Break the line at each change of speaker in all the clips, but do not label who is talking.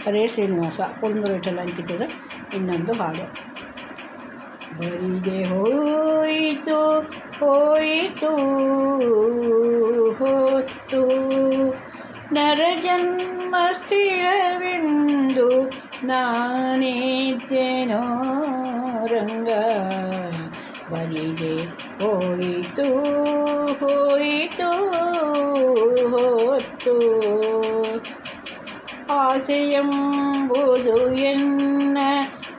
ಹರೇ ಶ್ರೀನಿವಾಸ ಪುರಂದರವಿಠಲ ಅಂಕಿತದ ಇನ್ನೊಂದು ಹಾಡು. ಬರಿದೆ ಹೋಯಿತು ಹೋಯಿತು ಹೊತ್ತು ನರಜನ್ಮ ಸ್ಥಿರವೆಂದು ನಾನಿದ್ದೆನೋ ರಂಗ. ಬರಿದೆ ಹೋಯಿತು ಹೋಯಿತು ಹೊತ್ತು ಆಸೆಯೆಂಬುದು ಎನ್ನ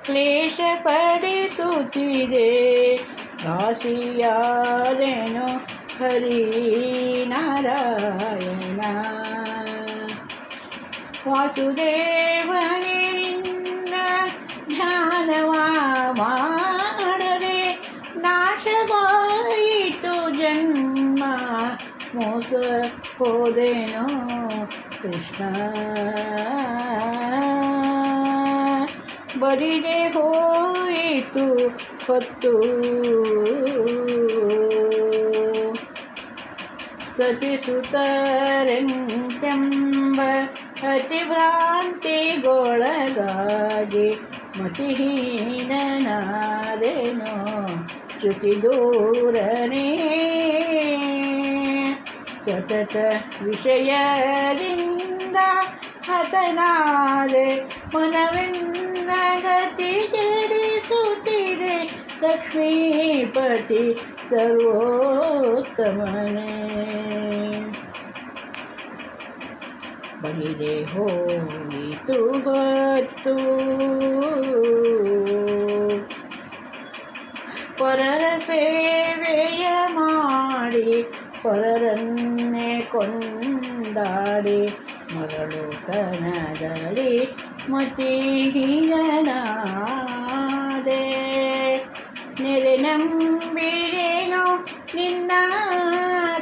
ಕ್ಲೇಶ ಪಡಿಸುತ್ತಿದೆ. ಘಾಸಿಯಾದೆನು ಹರಿನಾರಾಯಣ. ವಾಸುದೇವನೇ ನಿನ್ನ ಧ್ಯಾನವ ಮಾಡದೆ ನಾಶವಾಯಿತು ಜನ್ಮ. ಮೋಸ ಹೋದೆನೋ ಕೃಷ್ಣ. ಬರಿದೆ ಹೋಯಿತು ಹೊತ್ತು ಸತಿಸುತ್ತರೆಂತೆಂಬ ಅತಿಭ್ರಾಂತಿಗೊಳಗಾಗಿ ಮತಿಹೀನನಾದೆನೋ ಚ್ಯುತಿದೂರನೇ. ಸತತ ವಿಷಯದಿಂದ ಹತನಾದೆ ಮನವೆನ್ನ ಗತಿಗೆಡಿಸುತ್ತಿದೆ. ಲಕ್ಷ್ಮೀಪತಿ ಸರ್ವೋತ್ತಮನೇ. ಬರಿದೆ ಹೋಯಿತು ಹೊತ್ತು ಪರರ ಸೇವೆಯ ಮಾಡಿ ಪರರನ್ನೇ ಕೊಂಡಾಡಿ ಮರಳುತನದಲ್ಲಿ ಮತಿಹೀನನಾದೆ. ನೆರೆ ನಂಬಿರೇನೋ ನಿನ್ನ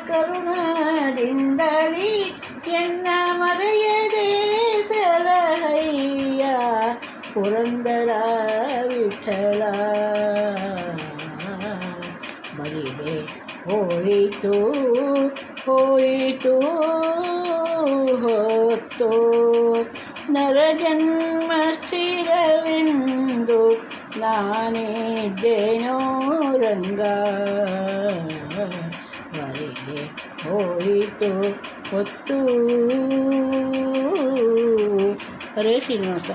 ಕರುಣದಿಂದಲೇ ಎನ್ನ ಮರೆಯದೆ ಸಲಹಯ್ಯ ಪುರಂದರ ವಿಠಲ. ಬರಿದೆ ಹೋಯಿತು ಹೋಯಿತು ಹೊತ್ತು ನರಜನ್ಮ ಸ್ಥಿರವೆಂದು ನಾನಿದ್ದೆನೋ ರಂಗ. ಬರಿದೆ ಹೋಯಿತು ಹೊತ್ತು. ಹರೇ ಶ್ರೀನಿವಾಸ.